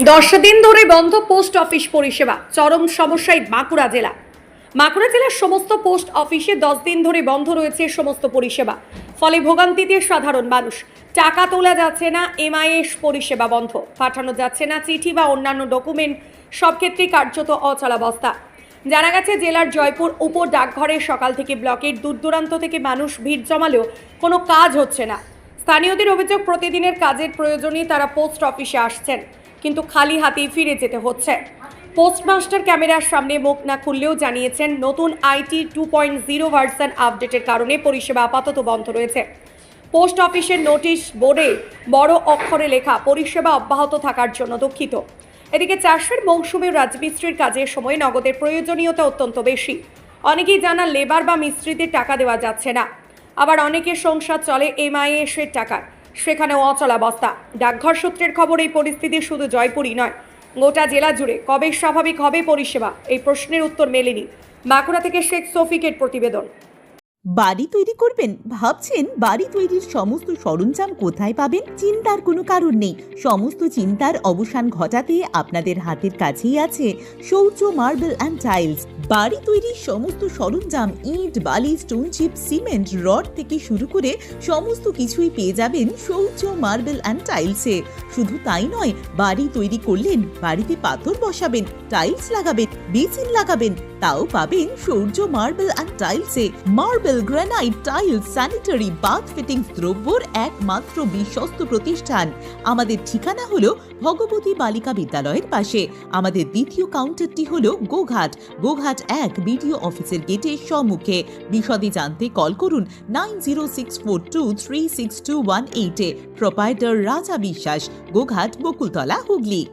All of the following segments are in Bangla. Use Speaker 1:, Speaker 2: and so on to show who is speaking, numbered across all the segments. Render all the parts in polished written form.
Speaker 1: 10 দিন ধরে বন্ধ পোস্ট অফিস পরিষেবা, চরম সমস্যায় বাঁকুড়া জেলা। বাঁকুড়া জেলার সমস্ত পোস্ট অফিসে 10 দিন ধরে বন্ধ রয়েছে সমস্ত পরিষেবা। ফলে ভোগান্তিতে সাধারণ মানুষ। টাকা তোলা যাচ্ছে না, এমআইএস পরিষেবা বন্ধ, পাঠানো যাচ্ছে না চিঠি বা অন্যান্য ডকুমেন্ট, সব ক্ষেত্রেই কার্যত অচলাবস্থা। জানা গেছে জেলার জয়পুর উপ ডাকঘরে সকাল থেকে ব্লকের দূর দূরান্ত থেকে মানুষ ভিড় জমালেও কোনো কাজ হচ্ছে না। স্থানীয়দের অভিযোগ, প্রতিদিনের কাজের প্রয়োজনে তারা পোস্ট অফিসে আসছেন, কিন্তু খালি হাতেই ফিরে যেতে হচ্ছে। পোস্টমাস্টার ক্যামেরার সামনে মুখ না খুললেও জানিয়েছেন, নতুন আইটি 2.0 ভার্সন আপডেটের কারণে পরিষেবা আপাতত বন্ধ রয়েছে। পোস্ট অফিসের নোটিশ বোর্ডে বড় অক্ষরে লেখা, পরিষেবা অব্যাহত থাকার জন্য দুঃখিত। এদিকে চাষের মৌসুমে রাজমিস্ত্রির কাজের সময় নগদের প্রয়োজনীয়তা অত্যন্ত বেশি। অনেকেই জানান লেবার বা মিস্ত্রিদের টাকা দেওয়া যাচ্ছে না, আবার অনেকের সংসার চলে এমআইএসের টাকা, সেখানেও অচলাবস্থা। ডাকঘর সূত্রের খবর, এই পরিস্থিতি শুধু জয়পুরই নয়, গোটা জেলা জুড়ে। কবে স্বাভাবিক হবে পরিষেবা, এই প্রশ্নের উত্তর মেলেনি। বাঁকুড়া থেকে শেখ শফিকের প্রতিবেদন।
Speaker 2: বাড়ি তৈরি করবেন, ভাবছেন বাড়ি তৈরির সমস্ত সরঞ্জাম কোথায় পাবেন? চিন্তার কোনো কারণ নেই। সমস্ত চিন্তার অবসান ঘটাতে আপনাদের হাতের কাছেই আছে শৌর্য মার্বেল অ্যান্ড টাইলস। বাড়ি তৈরির সমস্ত সরঞ্জাম, ইট, বালি, স্টোন চিপ, সিমেন্ট, রড থেকে শুরু করে সমস্ত কিছুই পেয়ে যাবেন শৌর্য মার্বেল অ্যান্ড টাইলসে। শুধু তাই নয়, বাড়ি তৈরি করলেন, বাড়িতে পাথর বসাবেন, টাইলস লাগাবেন, বেসিন লাগাবেন, তাও পাবেন শৌর্য মার্বেল অ্যান্ড টাইলসে। Marble, granite, tiles, sanitary, bath fittings দ্রব্যর একমাত্র বিশ্বস্ত প্রতিষ্ঠান। আমাদের ঠিকানা হলো ভগবতী বালিকা বিদ্যালয়ের পাশে। আমাদের দ্বিতীয় কাউন্টারটি হলো গোঘাট 1 বিডিও অফিসের গেটের সম্মুখে। বিশদে জানতে কল করুন 9064236218 প্রোপাইটার রাজা বিশ্বাস, গোঘাট, বকুলতলা, হুগলি।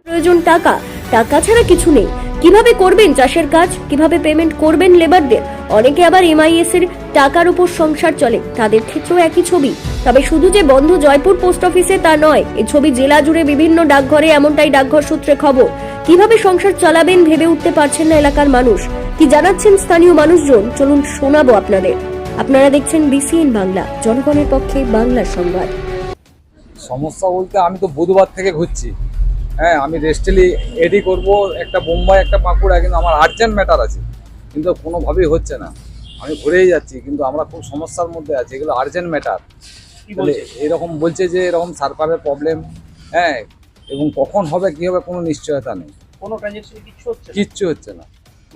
Speaker 3: প্রয়োজন টাকা, টাকা ছাড়া কিছু নেই। কিভাবে করবেন চাষের কাজ, কিভাবে পেমেন্ট করবেন লেবারদের? অনেকে আবার এমআইএস এর টাকার উপর সংসার চলে, তাদের ক্ষেত্রেও একই ছবি। তবে শুধু যে বন্ধ জয়পুর পোস্ট অফিসে তা নয়, এই ছবি জেলা জুড়ে বিভিন্ন ডাকঘরে, এমনটাই ডাকঘর সূত্রে খবর। কিভাবে সংসার চালাবেন ভেবে উঠতে পারছেন না এলাকার মানুষ। কি জানাচ্ছেন স্থানীয় মানুষজন, চলুন শোনাবো আপনাদের। আপনারা দেখছেন বিসিএন বাংলা, জনগণের পক্ষে বাংলার সংবাদ।
Speaker 4: সমস্যা বলতে আমি তো বুধবার থেকে ঘুরছি। হ্যাঁ, আমি রেস্টেলি এডি করব, একটা বোম্বাই, একটা বাঁকুড়া, কিন্তু আমার আর্জেন্ট ম্যাটার আছে, কিন্তু কোনোভাবেই হচ্ছে না। আমি ঘুরেই যাচ্ছি, কিন্তু আমরা খুব সমস্যার মধ্যে আছি। এগুলো আর্জেন্ট ম্যাটার। এরকম বলছে যে এরকম সার্ভারের প্রবলেম, হ্যাঁ, এবং কখন হবে কী হবে কোনো নিশ্চয়তা নেই।
Speaker 5: কোনো ট্রানজ্যাকশন
Speaker 4: কিচ্ছু হচ্ছে না।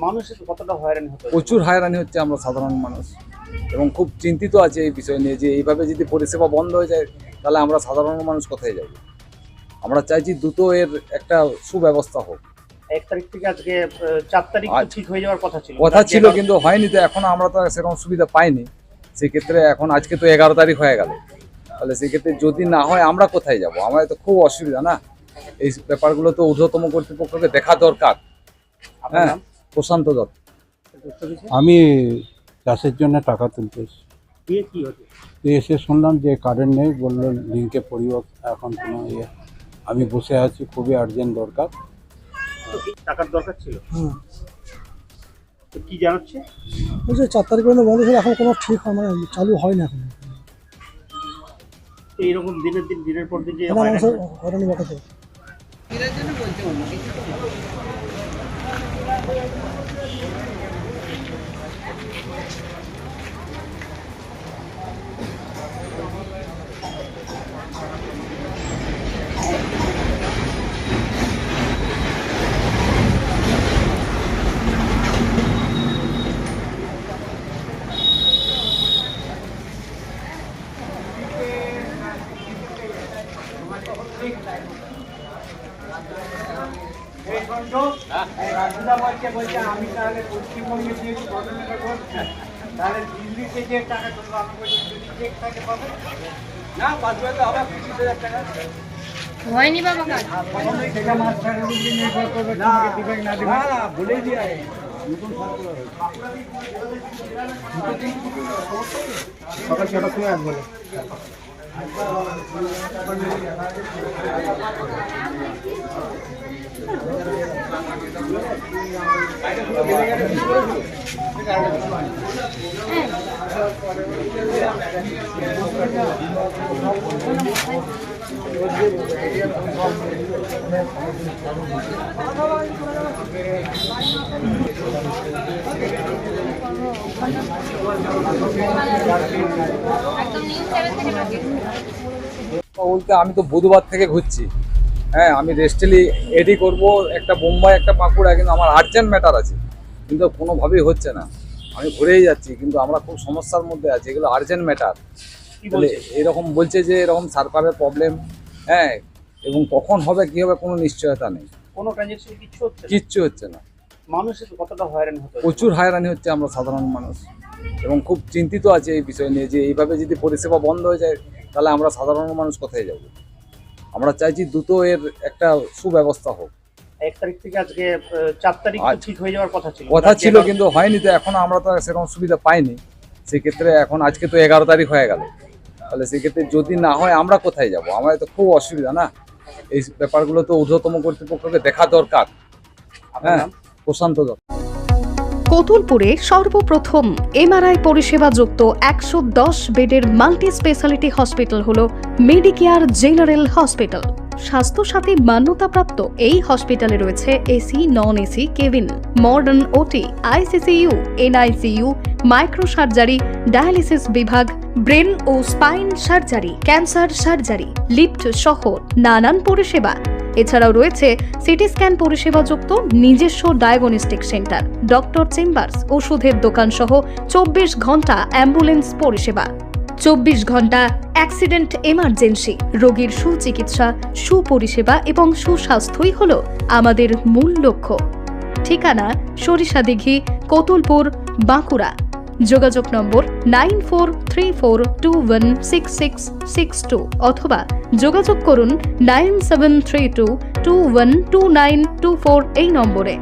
Speaker 5: মানুষের কতটা হয়রানি হচ্ছে?
Speaker 4: প্রচুর হয়রানি হচ্ছে আমরা সাধারণ মানুষ, এবং খুব চিন্তিত আছে এই বিষয় নিয়ে যে এইভাবে যদি পরিষেবা বন্ধ হয়ে যায়, তাহলে আমরা সাধারণ মানুষ কোথায় যাব? আমরা চাইছি দ্রুত এর একটা সুব্যবস্থা হোক।
Speaker 5: 1 তারিখ থেকে আজকে 4 তারিখ ঠিক হয়ে যাওয়ার কথা ছিল,
Speaker 4: কিন্তু হয়নি। তো এখন আমরা তো সেরকম সুবিধা পাইনি। সেক্ষেত্রে এখন আজকে তো 11 তারিখ হয়ে গেল, তাহলে সেক্ষেত্রে যদি না হয় আমরা কোথায় যাব? আমাদের তো খুব অসুবিধা না। এই ব্যাপারগুলো তো ঊর্ধ্বতম কর্তৃপক্ষকে দেখা দরকার। হ্যাঁ, প্রশান্ত দত্ত।
Speaker 6: আমি চাষের জন্য টাকা তুলতে এসে শুনলাম যে কারেন্ট নেই, বললো লিঙ্কে পরিবর্তন, এখন কোনো আমি বসে আছি, খুবই আর্জেন্ট দরকার।
Speaker 5: টাকার দরকার ছিল। তো কি জানাচ্ছে?
Speaker 7: বলছে 4 তারিখ পর্যন্ত বন্ধ ছিল, এখন কোনো ঠিক মানে চালু হয় না এখন।
Speaker 5: এইরকম দিনের পর দিন যে
Speaker 7: হয়রানি বাড়াতে
Speaker 5: বলছে আমি তাহলে পশ্চিমবঙ্গে যে ঘটনাটা ঘটছে, তাহলে দিল্লি থেকে টাকা তুলবো। আমি বলছি যদি চেক থাকে পাবে না, 5 আবার 20,000 টাকা
Speaker 8: হয়নি বাবা কাজ।
Speaker 5: সেটা মাছ ছাড়ার উপরে নির্ভর করবে, দিবে না দিবে। না, বলেই দিয়ে সকাল 6টার সময় আসবো।
Speaker 8: একদম নিউজ 7 থেকে থাকে।
Speaker 4: বলতে আমি তো বুধবার থেকে ঘুরছি। হ্যাঁ, আমি রেস্টেলি এডি করব একটা বোম্বাই একটা বাঁকুড়া, কিন্তু আমার আর্জেন্ট ম্যাটার আছে, কিন্তু কোনোভাবেই হচ্ছে না। আমি ঘুরেই যাচ্ছি, কিন্তু আমরা খুব সমস্যার মধ্যে আছি, এগুলো আর্জেন্ট ম্যাটার। এরকম বলছে যে এরকম সার্ভারের প্রবলেম, হ্যাঁ, এবং কখন হবে কি হবে কোনো নিশ্চয়তা নেই,
Speaker 5: কোনো ট্রানজ্যাকশন
Speaker 4: কিচ্ছু হচ্ছে না।
Speaker 5: মানুষের কতটা হয়রানি হতো?
Speaker 4: প্রচুর হয়রানি হচ্ছে আমরা সাধারণ মানুষ, এবং খুব চিন্তিত আছে এই বিষয় নিয়ে যে এইভাবে যদি পরিষেবা বন্ধ হয়ে যায় তাহলে আমরা সাধারণ মানুষ কোথায় যাব। আমরা চাইছি দ্রুত এর একটা সুব্যবস্থা হোক।
Speaker 5: 1 তারিখ থেকে আজকে 4 তারিখ ঠিক হয়ে যাওয়ার কথা ছিল,
Speaker 4: কিন্তু হয়নি। তো এখন আমরা তো সেরকম সুবিধা পাইনি। সেক্ষেত্রে এখন আজকে তো 11 তারিখ হয়ে গেল, তাহলে সেক্ষেত্রে যদি না হয় আমরা কোথায় যাব? আমাদের তো খুব অসুবিধা না। এই ব্যাপারগুলো তো ঊর্ধ্বতম কর্তৃপক্ষকে দেখা দরকার। হ্যাঁ, প্রশান্ত দত্ত।
Speaker 9: কতুলপুরে সর্বপ্রথম এমআরআই পরিষেবা যুক্ত 110 বেডের মাল্টি স্পেশালিটি হসপিটাল হলো মেডিকেয়ার জেনারেল হসপিটাল। স্বাস্থ্যসাথী মান্যতাপ্রাপ্ত এই হসপিটালে রয়েছে AC, non AC cabin, modern OT, ICCU, NICU, micro surgery, dialysis বিভাগ, ব্রেন ও spine surgery, cancer surgery, lift সহ নানান পরিষেবা। এছাড়াও রয়েছে সিটি স্ক্যান পরিষেবা যুক্ত নিজস্ব ডায়াগনস্টিক সেন্টার, ডক্টর চেম্বার্স, ওষুধের দোকান সহ 24 ঘন্টা অ্যাম্বুলেন্স পরিষেবা। 24 ঘন্টা অ্যাক্সিডেন্ট এমার্জেন্সি, রোগীর সুচিকিৎসা, সুপরিষেবা এবং সুস্বাস্থ্যই হলো আমাদের মূল লক্ষ্য। ঠিকানা সরিষাদিঘি, কতুলপুর, বাঁকুড়া। যোগাযোগ নম্বর 9434216662 অথবা যোগাযোগ করুন 9732212924 এই নম্বরে।